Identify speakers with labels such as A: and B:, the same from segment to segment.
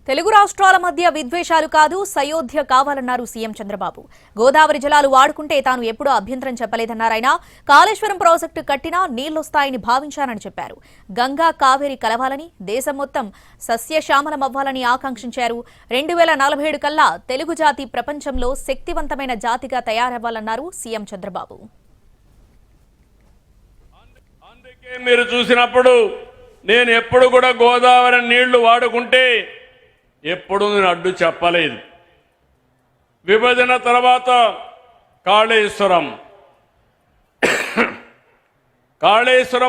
A: తెలుగు రాష్ట్రాల మధ్య విద్వేషాలు కాదు సయోధ్య కావాలన్నారు సీఎం చంద్రబాబు. గోదావరి జలాలు వాడుకుంటే తాను ఎప్పుడూ అభ్యంతరం చెప్పలేదన్నారాయన. కాళేశ్వరం ప్రాజెక్టు కట్టినా నీళ్లొస్తాయని భావించానని చెప్పారు. గంగా కావేరి కలవాలని, దేశం మొత్తం సస్యశ్యామలమవ్వాలని ఆకాంక్షించారు. 2047 కల్లా తెలుగు జాతి ప్రపంచంలో శక్తివంతమైన జాతిగా తయారవ్వాలన్నారు సీఎం చంద్రబాబు.
B: అందుకే మీరు చూసినప్పుడు నేను ఎప్పుడు కూడా గోదావరి నీళ్లు వాడుకుంటే ఎప్పుడు నేను అడ్డు చెప్పలేదు. విభజన తర్వాత కాళేశ్వరం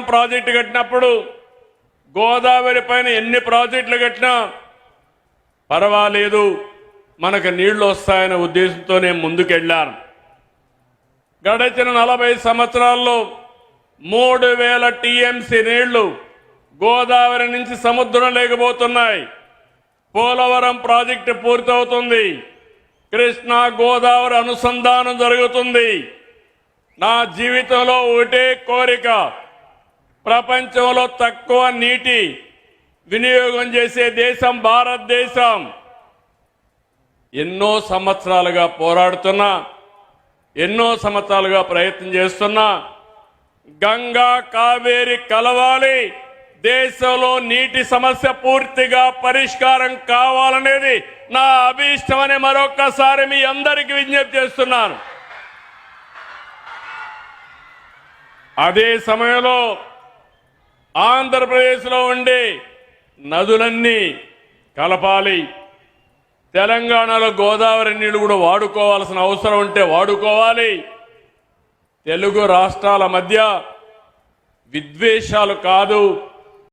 B: ప్రాజెక్టు కట్టినప్పుడు గోదావరి పైన ఎన్ని ప్రాజెక్టులు కట్టినా పర్వాలేదు, మనకు నీళ్లు వస్తాయనే ఉద్దేశంతో నేను ముందుకెళ్ళాను. గడిచిన 40 సంవత్సరాల్లో 3000 టీఎంసీ నీళ్లు గోదావరి నుంచి సముద్రం లేకపోతున్నాయి. పోలవరం ప్రాజెక్టు పూర్తవుతుంది. కృష్ణా గోదావరి అనుసంధానం జరుగుతుంది. నా జీవితంలో ఒకటే కోరిక, ప్రపంచంలో తక్కువ నీటి వినియోగం చేసే దేశం భారతదేశం. ఎన్నో సంవత్సరాలుగా పోరాడుతున్నా, ఎన్నో సంవత్సరాలుగా ప్రయత్నం చేస్తున్నా, గంగా కావేరి కలవాలి, దేశంలో నీటి సమస్య పూర్తిగా పరిష్కారం కావాలనేది నా అభీష్టమని మరొక్కసారి మీ అందరికీ విజ్ఞప్తి చేస్తున్నాను. అదే సమయంలో ఆంధ్రప్రదేశ్లో ఉండే నదులన్నీ కలపాలి. తెలంగాణలో గోదావరి నీళ్లు కూడా వాడుకోవాల్సిన అవసరం ఉంటే వాడుకోవాలి. తెలుగు రాష్ట్రాల మధ్య విద్వేషాలు కాదు,